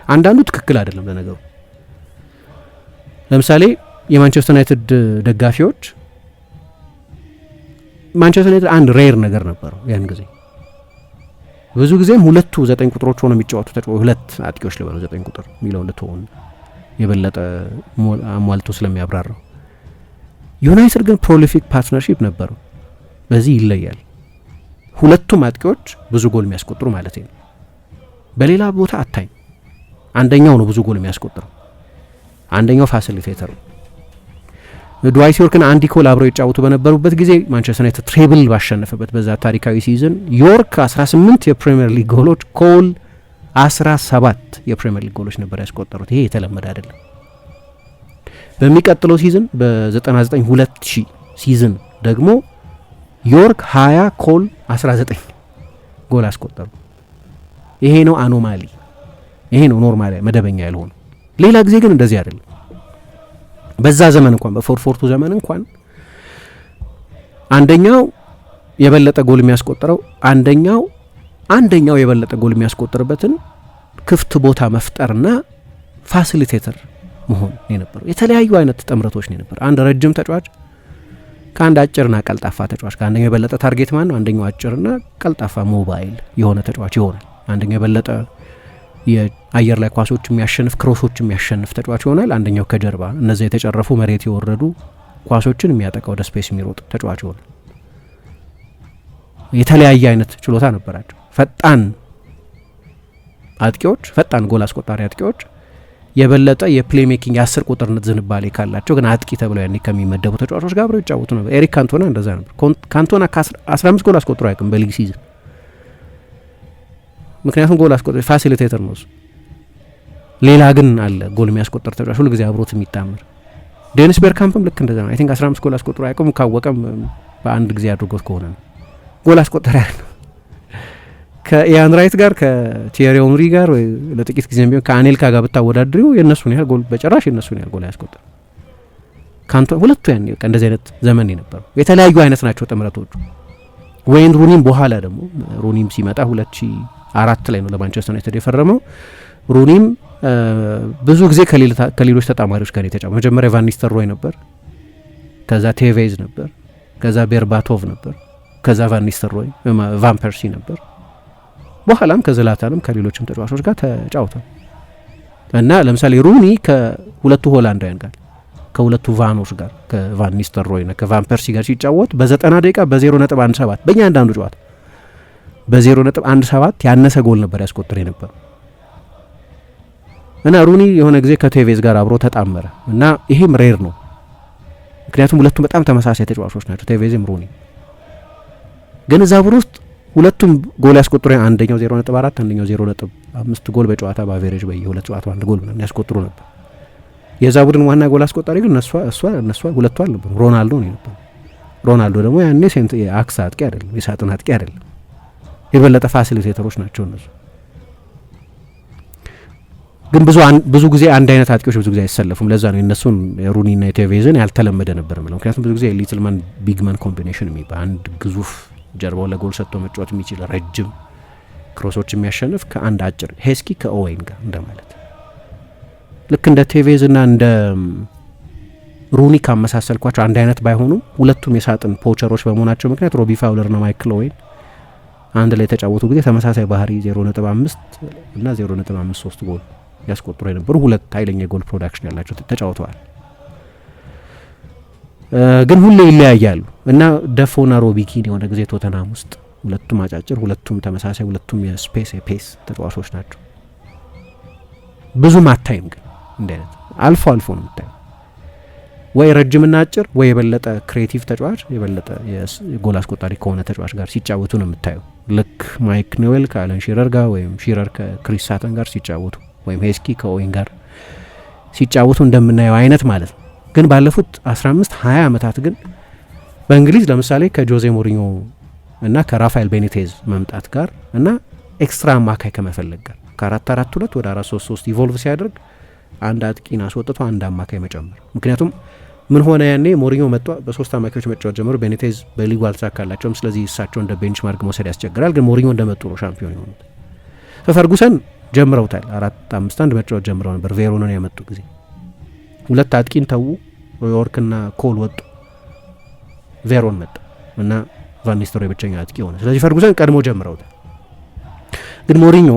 አንዳንዱ ትክክል አይደለም ለነገሩ። ለምሳሌ የማንቸስተር ዩናይትድ ደጋፊዎች ማንቸስተር ዩናይትድ አንድ ሬር ነገር ነበረው ያን ጊዜ ብዙ ጊዜም ሁለቱ 9 ቁጥሮች ሆነው የሚጫወቱ ተጫዋቾች ሁለት አጥቂዎች ልበሉ 9 ቁጥር የሚለው ልትሆን የበለጠ አሟልቶ ስለሚያብራራው ዩናይትድ ግን ፕሮሊፊክ ፓርትነርሺፕ ነበረው። በዚህ ይለያል። ሁለቱም አጥቂዎች ብዙ ጎል የሚያስቆጥሩ ማለት ነው። በሌላ ቦታ አታይም። አንደኛው ነው ብዙ ጎል የሚያስቆጥረው፣ አንደኛው ፋሲሊቴተር ነው። ድዋይት ዮርክና አንዲ ኮል አብረው ይጫወቱ በነበሩበት ጊዜ ማንቸስተር ዩናይትድ ትሬብል ባሸነፈበት በዛ ታሪካዊ ሲዝን ዮርክ 18 የፕሪሚየር ሊግ ጎሎች፣ ኮል 17 የፕሪሚየር ሊግ ጎሎች ነበር ያስቆጠሩት። ይሄ የተለመደ አይደለም። በሚቀጥለው ሲዝን በ99-2000 ሲዝን ደግሞ ዮርክ 20 ኮል 19 ጎል አስቆጠሩ። ይሄ ነው አኖማሊ፣ ይሄ ነው ኖርማሊ መደበኛ ያልሆነ። ሌላ ጊዜ ግን እንደዚህ አይደለም። በዛ ዘመን እንኳን በፎርፎርቱ ዘመን እንኳን አንደኛው የበለጠ ጎል የሚያስቆጥረው አንደኛው የበለጠ ጎል የሚያስቆጥርበትን ክፍት ቦታ መፍጠርና ፋሲሊቴተር መሆን የነበረው የተለያዩ አይነት ጥምረቶች ነው የነበረው። አንድ ረጅም ተጫዋች ከአንድ አጭርና ቀልጣፋ ተጫዋች ጋር፣ አንደኛው የበለጠ ታርጌት ማን ነው፣ አንደኛው አጭርና ቀልጣፋ ሞባይል የሆነ ተጫዋች ይሆናል። አንደኛው የበለጠ የአየር ላይ ኳሶች የሚያሸንፍ ክሮሶች የሚያሸንፍ ተጫዋች ይሆናል። አንደኛው ከጀርባ እነዚያ የተጨረፉ መሬት የወረዱ ኳሶችን የሚያጠቃ ወደ ስፔስ የሚሮጥ ተጫዋች ይሆናል። የተለያየ አይነት ችሎታ ነበራቸው። ፈጣን አጥቂዎች፣ ፈጣን ጎል አስቆጣሪ አጥቂዎች የበለጠ የፕሌይ ሜኪንግ የ10 ቁጥርነት ዝንባሌ ካላቸው ግን አጥቂ ተብለው ያኔ ከሚመደቡ ተጫዋቾች ጋር አብረው ይጫወቱ ነበር። ኤሪክ ካንቶና እንደዛ ነበር። ካንቶና ከ15 ጎል አስቆጥሮ አያውቅም በሊግ ሲዝን። ምክንያቱም ጎል አስቆጣሪ ፋሲሊቴተር ነው እሱ። ሌላ ግን አለ ጎል የሚያስቆጥር ተጫዋች ሁሉ ጊዜ አብሮት የሚጣመር። ዴኒስ ቤርካምፕም ልክ እንደዛ ነው። አይ ቲንክ 15 ጎል አስቆጥሮ አያውቅም። ካወቀም በአንድ ጊዜ አድርጎት ከሆነ ነው። ጎል አስቆጣሪ አይደለም። ከኢያን ራይት ጋር ከቲየሪ ኦንሪ ጋር ወይ ለጥቂት ጊዜም ቢሆን ከአኔልካ ጋር ብታወዳድሪው የእነሱን ያህል ጎል በጭራሽ የእነሱን ያህል ጎል አያስቆጥር። ካንቶና ሁለቱ ያኔ በቃ እንደዚህ አይነት ዘመን የነበረው የተለያዩ አይነት ናቸው ጥምረቶቹ። ወይን ሩኒም በኋላ ደግሞ ሩኒም ሲመጣ 2004 ላይ ነው ለማንቸስተር ዩናይትድ የፈረመው። ሩኒም ብዙ ጊዜ ከሌሎች ተጣማሪዎች ጋር የተጫወተው መጀመሪያ ቫን ኒስተልሮይ ነበር፣ ከዛ ቴቬዝ ነበር፣ ከዛ ቤርባቶቭ ነበር፣ ከዛ ቫን ኒስተልሮይ ቫን ፐርሲ ነበር። በኋላም ከዝላታንም ከሌሎችም ተጫዋቾች ጋር ተጫውተው እና ለምሳሌ ሩኒ ከሁለቱ ሆላንዳውያን ጋር ከሁለቱ ቫኖች ጋር ከቫን ኒስተልሮይ እና ከቫን ፐርሲ ጋር ሲጫወት በ90 ደቂቃ በ0.17 በእያንዳንዱ ጨዋታ በ0.17 ያነሰ ጎል ነበር ያስቆጥር የነበር እና ሩኒ የሆነ ጊዜ ከቴቬዝ ጋር አብሮ ተጣመረ እና ይሄም ሬር ነው። ምክንያቱም ሁለቱም በጣም ተመሳሳይ ተጫዋቾች ናቸው፣ ቴቬዝም ሩኒ። ግን እዛ ቡድን ውስጥ ሁለቱም ጎል ያስቆጥሩ፣ አንደኛው 0.4 አንደኛው 0.5 ጎል በጨዋታ በአቬሬጅ በየሁለት ጨዋታ አንድ ጎል ምናምን ያስቆጥሩ ነበር። የዛ ቡድን ዋና ጎል አስቆጣሪ ግን እነሱ ሁለቱ አልነበሩ፣ ሮናልዶ ነው የነበሩ። ሮናልዶ ደግሞ ያኔ የአክስ አጥቂ አይደለም፣ የሳጥን አጥቂ አይደለም፣ የበለጠ ፋሲሊቴተሮች ናቸው እነሱ። ግን ብዙ ጊዜ አንድ አይነት አጥቂዎች ብዙ ጊዜ አይሰለፉም። ለዛ ነው የእነሱን የሩኒና የቴቬዝን ያልተለመደ ነበር ምለው። ምክንያቱም ብዙ ጊዜ ሊትልማን ቢግማን ኮምቢኔሽን የሚባል አንድ ግዙፍ ጀርባው ለጎል ሰጥቶ መጫወት የሚችል ረጅም ክሮሶች የሚያሸንፍ ከአንድ አጭር ሄስኪ ከኦዌን ጋር እንደማለት። ልክ እንደ ቴቬዝና እንደ ሩኒ ካመሳሰልኳቸው አንድ አይነት ባይሆኑም ሁለቱም የሳጥን ፖቸሮች በመሆናቸው ምክንያት ሮቢ ፋውለርና ማይክል ኦዌን አንድ ላይ የተጫወቱ ጊዜ ተመሳሳይ ባህሪ 0.5 እና 0.53 ጎል ያስቆጥሩ የነበሩ ሁለት ኃይለኛ የጎል ፕሮዳክሽን ያላቸው ተጫውተዋል። ግን ሁሌ ይለያያሉ እና ደፎና ሮቢ ኪን የሆነ ጊዜ ቶተናም ውስጥ ሁለቱም አጫጭር፣ ሁለቱም ተመሳሳይ፣ ሁለቱም የስፔስ የፔስ ተጫዋቾች ናቸው። ብዙም አታይም ግን እንደ አይነት አልፎ አልፎ ነው የምታየው። ወይ ረጅምና አጭር ወይ የበለጠ ክሬቲቭ ተጫዋች የበለጠ የጎል አስቆጣሪ ከሆነ ተጫዋች ጋር ሲጫወቱ ነው የምታየው። ልክ ማይክ ኖዌል ከአለን ሺረር ጋር ወይም ሺረር ከክሪስ ሳተን ጋር ሲጫወቱ ወይም ሄስኪ ከኦዌን ጋር ሲጫወቱ እንደምናየው አይነት ማለት ነው። ግን ባለፉት 15-20 ዓመታት ግን በእንግሊዝ ለምሳሌ ከጆዜ ሞሪኞ እና ከራፋኤል ቤኒቴዝ መምጣት ጋር እና ኤክስትራ አማካይ ከመፈለግ ጋር ከ4-4-2 ወደ 4-3-3 ኢቮልቭ ሲያደርግ አንድ አጥቂን አስወጥቶ አንድ አማካይ መጨመር። ምክንያቱም ምን ሆነ ያኔ ሞሪኞ መጥቶ በሶስት አማካዮች መጫወት ጀመሩ። ቤኒቴዝ በሊጉ አልተሳካላቸውም። ስለዚህ እሳቸው እንደ ቤንችማርክ መውሰድ ያስቸግራል። ግን ሞሪኞ እንደመጡ ነው ሻምፒዮን የሆኑት። ፈርጉሰን ጀምረውታል። 4-5-1 መጫወት ጀምረው ነበር። ቬሮንን ያመጡ ጊዜ ሁለት አጥቂን ተዉ። ዮርክና ኮል ወጡ። ቬሮን መጣ እና ቫን ኒስተልሮይ ብቸኛ አጥቂ ሆነ። ስለዚህ ፈርጉሰን ቀድሞ ጀምረውታል። ግን ሞሪኞ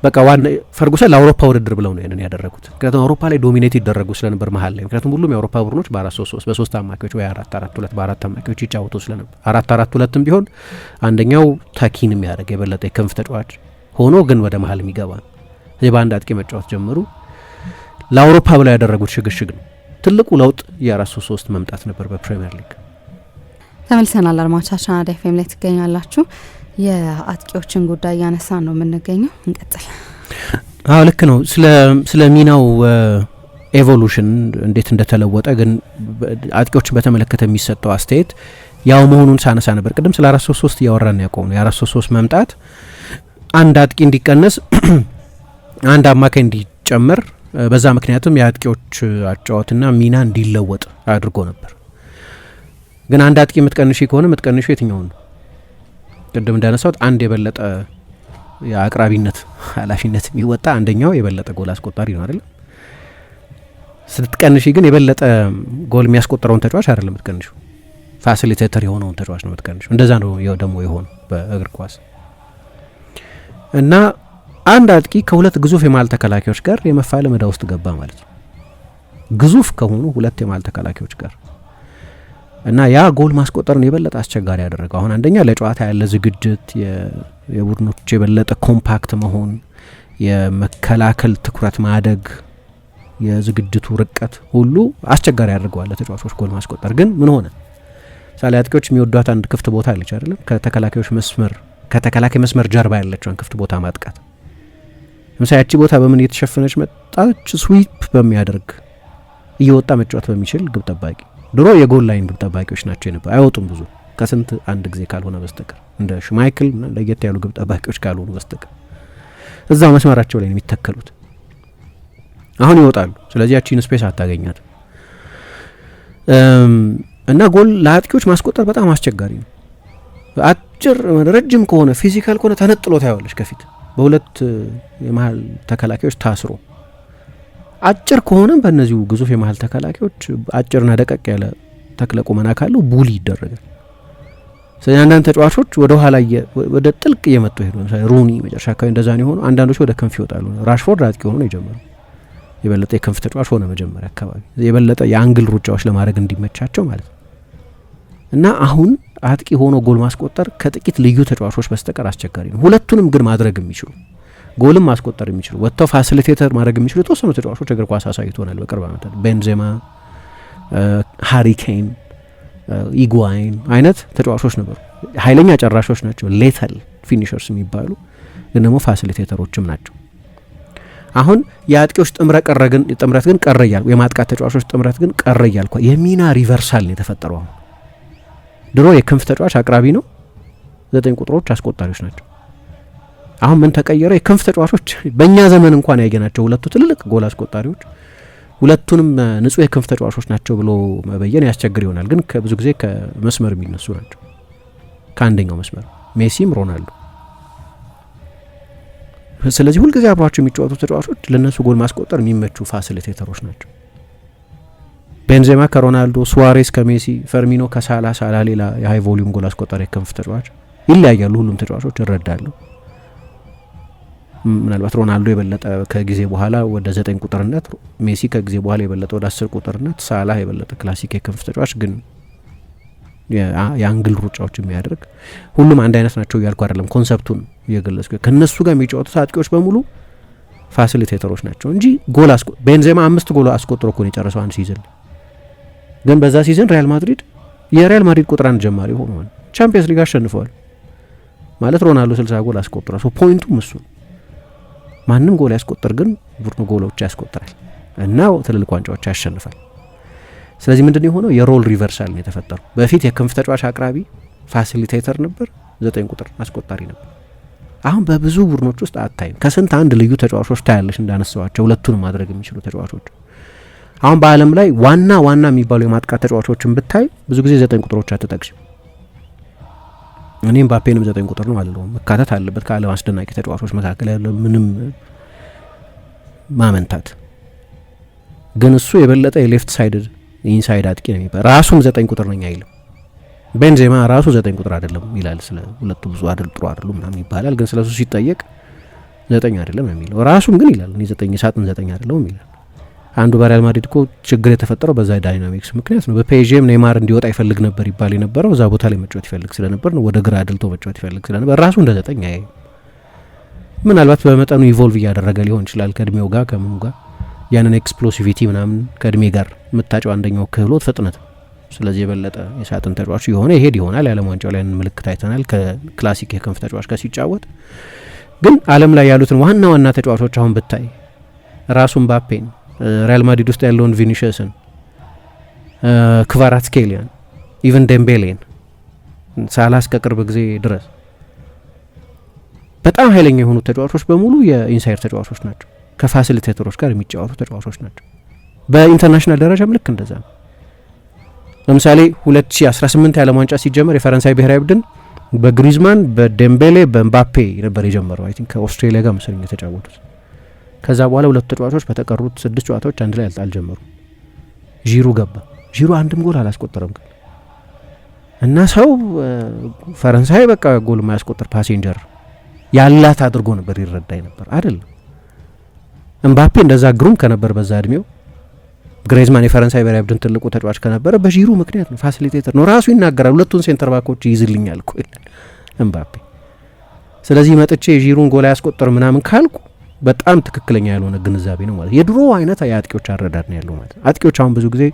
በቃ ፈርጉሰን ለአውሮፓ ውድድር ብለው ነው ያንን ያደረጉት። ምክንያቱም አውሮፓ ላይ ዶሚኔት ይደረጉ ስለነበር መሀል ላይ ምክንያቱም ሁሉም የአውሮፓ ቡድኖች በ4-3-3 በሶስት አማካዮች ወይ 4-4-2 በአራት አማካዮች ይጫወቱ ስለነበር 4-4-2ም ቢሆን አንደኛው ታኪን የሚያደርግ የበለጠ የክንፍ ተጫዋች ሆኖ ግን ወደ መሀል የሚገባ ነው። በአንድ አጥቂ መጫወት ጀመሩ። ለአውሮፓ ብለው ያደረጉት ሽግሽግ ነው። ትልቁ ለውጥ የ4-3-3 መምጣት ነበር በፕሪሚየር ሊግ። ተመልሰናል። አድማጮቻችን አራዳ ኤፍኤም ላይ ትገኛላችሁ። የአጥቂዎችን ጉዳይ እያነሳን ነው የምንገኘው። እንቀጥል። አዎ ልክ ነው። ስለ ሚናው ኤቮሉሽን እንዴት እንደተለወጠ ግን አጥቂዎችን በተመለከተ የሚሰጠው አስተያየት ያው መሆኑን ሳነሳ ነበር። ቅድም ስለ 4-3-3 እያወራን ያቆም ነው። የ4-3-3 መምጣት አንድ አጥቂ እንዲቀነስ አንድ አማካይ እንዲጨመር በዛ ምክንያትም የአጥቂዎች አጫዋትና ሚና እንዲለወጥ አድርጎ ነበር። ግን አንድ አጥቂ የምትቀንሺ ከሆነ የምትቀንሺ የትኛውን ነው? ቅድም እንዳነሳሁት አንድ የበለጠ የአቅራቢነት ኃላፊነት የሚወጣ አንደኛው የበለጠ ጎል አስቆጣሪ ነው አይደለም። ስትቀንሺ ግን የበለጠ ጎል የሚያስቆጥረውን ተጫዋች አይደለም የምትቀንሺው፣ ፋሲሊቴተር የሆነውን ተጫዋች ነው የምትቀንሺው። እንደዛ ነው ደግሞ የሆነው በእግር ኳስ እና አንድ አጥቂ ከሁለት ግዙፍ የመሀል ተከላካዮች ጋር የመፋለም ዕዳ ውስጥ ገባ ማለት ነው። ግዙፍ ከሆኑ ሁለት የመሀል ተከላካዮች ጋር እና ያ ጎል ማስቆጠርን የበለጠ አስቸጋሪ ያደረገው አሁን አንደኛ ለጨዋታ ያለ ዝግጅት፣ የቡድኖች የበለጠ ኮምፓክት መሆን፣ የመከላከል ትኩረት ማደግ፣ የዝግጅቱ ርቀት ሁሉ አስቸጋሪ ያደርገዋል ለተጫዋቾች ጎል ማስቆጠር። ግን ምን ሆነ? ሳሌ አጥቂዎች የሚወዷት አንድ ክፍት ቦታ አለች አይደለም? ከተከላካይ መስመር ጀርባ ያለችውን ክፍት ቦታ ማጥቃት። ለምሳሌ ያቺ ቦታ በምን እየተሸፈነች መጣች? ስዊፕ በሚያደርግ እየወጣ መጫወት በሚችል ግብ ጠባቂ። ድሮ የጎል ላይን ግብ ጠባቂዎች ናቸው የነበሩ፣ አይወጡም ብዙ ከስንት አንድ ጊዜ ካልሆነ በስተቀር እንደ ሽማይክል ለየት ያሉ ግብ ጠባቂዎች ካልሆኑ በስተቀር እዛው መስመራቸው ላይ ነው የሚተከሉት። አሁን ይወጣሉ። ስለዚህ ያቺን ስፔስ አታገኛት እና ጎል ለአጥቂዎች ማስቆጠር በጣም አስቸጋሪ ነው። አጭር ረጅም ከሆነ ፊዚካል ከሆነ ተነጥሎ ታያለሽ ከፊት በሁለት የመሀል ተከላካዮች ታስሮ። አጭር ከሆነ በእነዚሁ ግዙፍ የመሀል ተከላካዮች አጭርና ደቀቅ ያለ ተክለ ቁመና ካለው ቡሊ ይደረጋል። ስለዚህ አንዳንድ ተጫዋቾች ወደ ኋላ ወደ ጥልቅ እየመጡ ሄዱ። ለምሳሌ ሩኒ መጨረሻ አካባቢ እንደዛ ነው የሆነው። አንዳንዶች ወደ ክንፍ ይወጣሉ። ራሽፎርድ አጥቂ ሆኖ ነው የጀመረው። የበለጠ የክንፍ ተጫዋች ሆነ መጀመሪያ አካባቢ የበለጠ የአንግል ሩጫዎች ለማድረግ እንዲመቻቸው ማለት ነው። እና አሁን አጥቂ ሆኖ ጎል ማስቆጠር ከጥቂት ልዩ ተጫዋቾች በስተቀር አስቸጋሪ ነው። ሁለቱንም ግን ማድረግ የሚችሉ ጎልም ማስቆጠር የሚችሉ ወጥተው ፋሲሊቴተር ማድረግ የሚችሉ የተወሰኑ ተጫዋቾች እግር ኳስ አሳይቶናል በቅርብ ዓመታት። ቤንዜማ፣ ሃሪ ኬን፣ ኢጓይን አይነት ተጫዋቾች ነበሩ። ኃይለኛ ጨራሾች ናቸው፣ ሌተል ፊኒሸርስ የሚባሉ ግን ደግሞ ፋሲሊቴተሮችም ናቸው። አሁን የአጥቂዎች ጥምረት ግን ቀረ እያልኩ የማጥቃት ተጫዋቾች ጥምረት ግን ቀረ እያልኩ የሚና ሪቨርሳል ነው የተፈጠረው። አሁን ድሮ የክንፍ ተጫዋች አቅራቢ ነው፣ 9 ቁጥሮች አስቆጣሪዎች ናቸው። አሁን ምን ተቀየረ? የክንፍ ተጫዋቾች በእኛ ዘመን እንኳን ያየናቸው ሁለቱ ትልልቅ ጎል አስቆጣሪዎች ሁለቱንም ንጹህ የክንፍ ተጫዋቾች ናቸው ብሎ መበየን ያስቸግር ይሆናል። ግን ብዙ ጊዜ ከመስመር የሚነሱ ናቸው፣ ከአንደኛው መስመር ሜሲም ሮናልዶ። ስለዚህ ሁልጊዜ አብሯቸው የሚጫወቱ ተጫዋቾች ለነሱ ጎል ማስቆጠር የሚመቹ ፋሲሊቴተሮች ናቸው። ቤንዜማ ከሮናልዶ፣ ሱዋሬስ ከሜሲ፣ ፈርሚኖ ከሳላ፣ ሳላ ሌላ የሃይ ቮሊዩም ጎል አስቆጣሪ የክንፍ ተጫዋች ይለያያሉ። ሁሉም ተጫዋቾች እረዳለሁ። ምናልባት ሮናልዶ የበለጠ ከጊዜ በኋላ ወደ 9 ቁጥርነት፣ ሜሲ ከጊዜ በኋላ የበለጠ ወደ 10 ቁጥርነት፣ ሳላ የበለጠ ክላሲክ የክንፍ ተጫዋች ግን የአንግል ሩጫዎች የሚያደርግ ሁሉም አንድ አይነት ናቸው እያልኩ አይደለም፣ ኮንሰፕቱን እየገለጽኩ ከነሱ ጋር የሚጫወቱት አጥቂዎች በሙሉ ፋሲሊቴተሮች ናቸው እንጂ ቤንዜማ 5 ጎል አስቆጥሮ እኮ ነው የጨረሰው አንድ ሲዝን። ግን በዛ ሲዝን የሪያል ማድሪድ ቁጥር 1 ጀማሪ ሆኗል። ቻምፒየንስ ሊግ አሸንፈዋል ማለት ሮናልዶ 60 ጎል አስቆጥሯል። ፖይንቱም እሱ ማንም ጎል ያስቆጥር ግን ቡድኑ ጎሎች ያስቆጥራል እና ትልልቅ ዋንጫዎች ያሸንፋል። ስለዚህ ምንድነው የሆነው? የሮል ሪቨርሳል ነው የተፈጠረው። በፊት የክንፍ ተጫዋች አቅራቢ ፋሲሊቴተር ነበር፣ 9 ቁጥር አስቆጣሪ ነበር። አሁን በብዙ ቡድኖች ውስጥ አታይም። ከስንት አንድ ልዩ ተጫዋቾች ታያለሽ እንዳነሳዋቸው ሁለቱን ማድረግ የሚችሉ ተጫዋቾች። አሁን በዓለም ላይ ዋና የሚባሉ የማጥቃት ተጫዋቾችን ብታይ ብዙ ጊዜ 9 ቁጥሮች አትጠቅሽም። እኔም ባፔንም 9 ቁጥር ነው አልለውም፣ መካተት አለበት ከዓለም አስደናቂ ተጫዋቾች መካከል ያለ ምንም ማመንታት። ግን እሱ የበለጠ የሌፍት ሳይድ ኢንሳይድ አጥቂ ነው የሚባል። ራሱም 9 ቁጥር ነኝ አይልም። ቤንዜማ ራሱ 9 ቁጥር አይደለም ይላል። ስለ ሁለቱ ብዙ ጥሩ አይደሉም ምናምን ይባላል። ግን ስለሱ ሲጠየቅ 9 አይደለም የሚለው ራሱም ግን ይላል እኔ 9 ሳጥን 9 አይደለም ይላል። አንዱ በሪያል ማድሪድ እኮ ችግር የተፈጠረው በዛ ዳይናሚክስ ምክንያት ነው። በፔዥም ኔይማር እንዲወጣ ይፈልግ ነበር ይባል የነበረው እዛ ቦታ ላይ መጫወት ይፈልግ ስለነበር ነው። ወደ ግራ አድልቶ መጫወት ይፈልግ ስለነበር ራሱ እንደ 9 አይ ምናልባት በመጠኑ ኢቮልቭ እያደረገ ሊሆን ይችላል ከእድሜው ጋር ከምኑ ጋር ያንን ኤክስፕሎሲቪቲ ምናምን ከእድሜ ጋር የምታጫው አንደኛው ክህሎት ፍጥነት። ስለዚህ የበለጠ የሳጥን ተጫዋች የሆነ ይሄድ ይሆናል። የዓለም ዋንጫው ላይ ምልክት አይተናል ከክላሲክ የክንፍ ተጫዋች ጋር ሲጫወት። ግን ዓለም ላይ ያሉትን ዋና ተጫዋቾች አሁን ብታይ ራሱን ባፔን፣ ሪያል ማድሪድ ውስጥ ያለውን ቪኒሽስን፣ ክቫራትስኬሊያን፣ ኢቨን ዴምቤሌን፣ ሳላ እስከ ቅርብ ጊዜ ድረስ በጣም ኃይለኛ የሆኑ ተጫዋቾች በሙሉ የኢንሳይድ ተጫዋቾች ናቸው። ከፋሲሊቴተሮች ጋር የሚጫወቱ ተጫዋቾች ናቸው። በኢንተርናሽናል ደረጃም ልክ እንደዛ ነው። ለምሳሌ 2018 የዓለም ዋንጫ ሲጀመር የፈረንሳይ ብሔራዊ ቡድን በግሪዝማን፣ በዴምቤሌ፣ በምባፔ ነበር የጀመረው። አይ ቲንክ ከኦስትሬሊያ ጋር መሰለኝ የተጫወቱት። ከዛ በኋላ ሁለቱ ተጫዋቾች በተቀሩት 6 ጨዋታዎች አንድ ላይ አልጀመሩም። ዢሩ ገባ። ዢሩ አንድም ጎል አላስቆጠረም ግን እና ሰው ፈረንሳይ በቃ ጎል የማያስቆጥር ፓሴንጀር ያላት አድርጎ ነበር ይረዳኝ ነበር አይደለም። እምባፔ እንደዛ ግሩም ከነበር በዛ እድሜው፣ ግሬዝማን የፈረንሳይ ብሔራዊ ቡድን ትልቁ ተጫዋች ከነበረ በዢሩ ምክንያት ነው። ፋሲሊቴተር ነው ራሱ ይናገራል። ሁለቱን ሴንተር ባኮች ይይዝልኛል እኮ ይላል እምባፔ። ስለዚህ መጥቼ የዢሩን ጎል ያስቆጠር ምናምን ካልኩ በጣም ትክክለኛ ያልሆነ ግንዛቤ ነው ማለት። የድሮ አይነት የአጥቂዎች አረዳድ ነው ያለው ማለት። አጥቂዎች አሁን ብዙ ጊዜ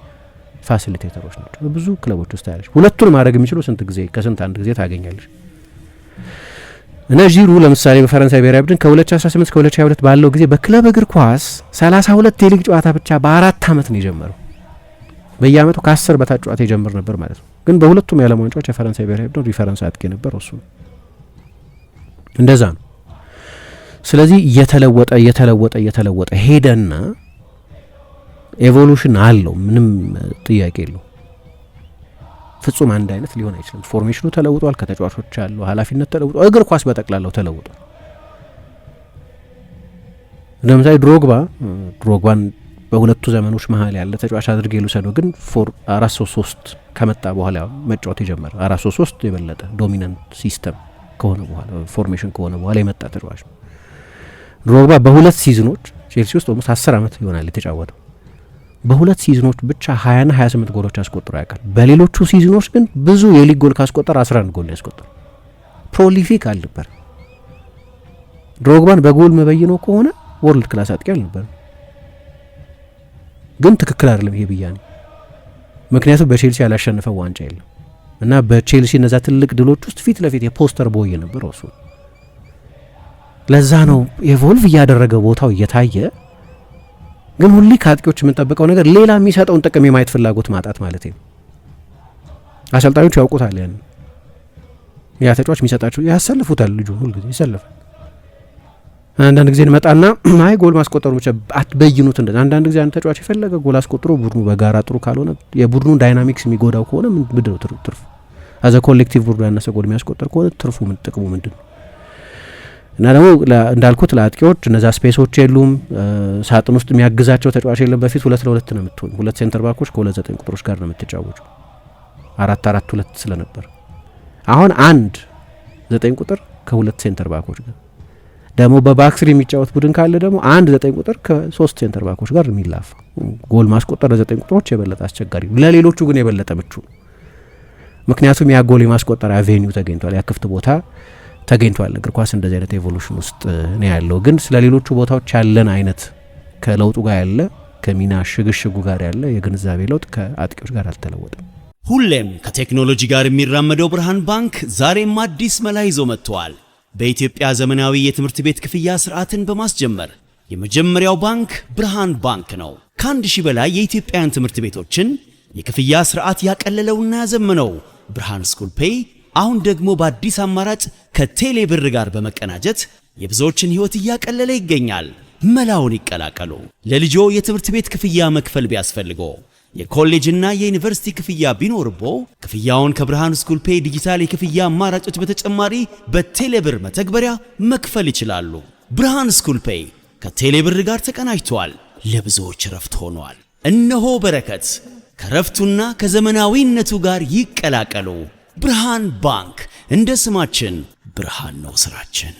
ፋሲሊቴተሮች ናቸው። ብዙ ክለቦች ውስጥ ያለች ሁለቱን ማድረግ የሚችሉ ከስንት አንድ ጊዜ ታገኛለች። እና ዢሩ ለምሳሌ በፈረንሳይ ብሔራዊ ቡድን ከ2018 እስከ 2022 ባለው ጊዜ በክለብ እግር ኳስ 32 የሊግ ጨዋታ ብቻ በ4 ዓመት ነው የጀመረው። በየአመቱ ከ10 በታች ጨዋታ የጀምር ነበር ማለት ነው። ግን በሁለቱም የዓለም ዋንጫዎች የፈረንሳይ ብሔራዊ ቡድን ሪፈረንስ አጥቂ ነበር እሱ። እንደዛ ነው። ስለዚህ እየተለወጠ ሄደና ኤቮሉሽን አለው፣ ምንም ጥያቄ የለው። ፍጹም አንድ አይነት ሊሆን አይችልም። ፎርሜሽኑ ተለውጧል፣ ከተጫዋቾች ያለው ኃላፊነት ተለውጧል፣ እግር ኳስ በጠቅላላው ተለውጧል። ለምሳሌ ድሮግባን በሁለቱ ዘመኖች መሀል ያለ ተጫዋች አድርጌ ልውሰደው፣ ግን 4-3-3 ከመጣ በኋላ መጫወት የጀመረ 4-3-3 የበለጠ ዶሚናንት ሲስተም ከሆነ በኋላ ፎርሜሽን ከሆነ በኋላ የመጣ ተጫዋች ነው። ድሮግባ በሁለት ሲዝኖች ቼልሲ ውስጥ ኦልሞስት 10 ዓመት ይሆናል የተጫወተው። በሁለት ሲዝኖች ብቻ 20ና 28 ጎሎች አስቆጥሮ ያውቃል። በሌሎቹ ሲዝኖች ግን ብዙ የሊግ ጎል ካስቆጠረ 11 ጎል ያስቆጠረ ፕሮሊፊክ አልነበር። ድሮግባን በጎል መበይነው ከሆነ ወርልድ ክላስ አጥቂ አልነበር። ግን ትክክል አይደለም ይሄ ብያኔ። ምክንያቱም በቼልሲ ያላሸነፈው ዋንጫ የለም እና በቼልሲ እነዛ ትልቅ ድሎች ውስጥ ፊት ለፊት የፖስተር ቦይ ነበር እሱ። ለዛ ነው ኤቮልቭ እያደረገ ቦታው እየታየ ግን ሁሌ ከአጥቂዎች የምንጠብቀው ነገር ሌላ የሚሰጠውን ጥቅም የማየት ፍላጎት ማጣት ማለት ነው። አሰልጣኞች ያውቁታል ያን ያ ተጫዋች የሚሰጣቸው ያሰልፉታል። ልጁ ሁልጊዜ ይሰልፋል። አንዳንድ ጊዜ እንመጣና አይ ጎል ማስቆጠሩ ብቻ አትበይኑት እንደ አንዳንድ ጊዜ አንድ ተጫዋች የፈለገ ጎል አስቆጥሮ ቡድኑ በጋራ ጥሩ ካልሆነ የቡድኑ ዳይናሚክስ የሚጎዳው ከሆነ ምንድነው ትርፉ? አዘ ኮሌክቲቭ ቡድኑ ያነሰ ጎል የሚያስቆጥር ከሆነ ትርፉ ምን ጥቅሙ ምንድነው? እና ደግሞ እንዳልኩት ለአጥቂዎች እነዛ ስፔሶች የሉም። ሳጥን ውስጥ የሚያግዛቸው ተጫዋች የለም። በፊት 2-2 ነው የምትሆኑ። ሁለት ሴንተር ባኮች ከ2-9 ቁጥሮች ጋር ነው የምትጫወቱ 4-4-2 ስለነበር አሁን 1-9 ቁጥር ከሁለት ሴንተር ባኮች ጋር ደግሞ በባክስሪ የሚጫወት ቡድን ካለ ደግሞ 1-9 ቁጥር ከ3 ሴንተር ባኮች ጋር የሚላፍ ጎል ማስቆጠር ለ9 ቁጥሮች የበለጠ አስቸጋሪ ነው። ለሌሎቹ ግን የበለጠ ምቹ ነው። ምክንያቱም ያ ጎል የማስቆጠር አቬኒው ተገኝቷል፣ ያ ክፍት ቦታ ተገኝቷል። እግር ኳስ እንደዚህ አይነት ኤቮሉሽን ውስጥ ነው ያለው። ግን ስለሌሎቹ ቦታዎች ያለን አይነት ከለውጡ ጋር ያለ ከሚና ሽግሽጉ ጋር ያለ የግንዛቤ ለውጥ ከአጥቂዎች ጋር አልተለወጠም። ሁሌም ከቴክኖሎጂ ጋር የሚራመደው ብርሃን ባንክ ዛሬም አዲስ መላ ይዞ መጥቷል። በኢትዮጵያ ዘመናዊ የትምህርት ቤት ክፍያ ስርዓትን በማስጀመር የመጀመሪያው ባንክ ብርሃን ባንክ ነው። ከ1000 በላይ የኢትዮጵያውያን ትምህርት ቤቶችን የክፍያ ስርዓት ያቀለለውና ያዘመነው ብርሃን ስኩል ፔይ አሁን ደግሞ በአዲስ አማራጭ ከቴሌ ብር ጋር በመቀናጀት የብዙዎችን ሕይወት እያቀለለ ይገኛል። መላውን ይቀላቀሉ። ለልጆ የትምህርት ቤት ክፍያ መክፈል ቢያስፈልጎ የኮሌጅና የዩኒቨርሲቲ ክፍያ ቢኖርቦ ክፍያውን ከብርሃን ስኩል ፔይ ዲጂታል የክፍያ አማራጮች በተጨማሪ በቴሌብር መተግበሪያ መክፈል ይችላሉ። ብርሃን ስኩል ፔይ ከቴሌብር ጋር ተቀናጅቷል። ለብዙዎች ረፍት ሆኗል። እነሆ በረከት ከረፍቱና ከዘመናዊነቱ ጋር ይቀላቀሉ። ብርሃን ባንክ እንደ ስማችን ብርሃን ነው ስራችን።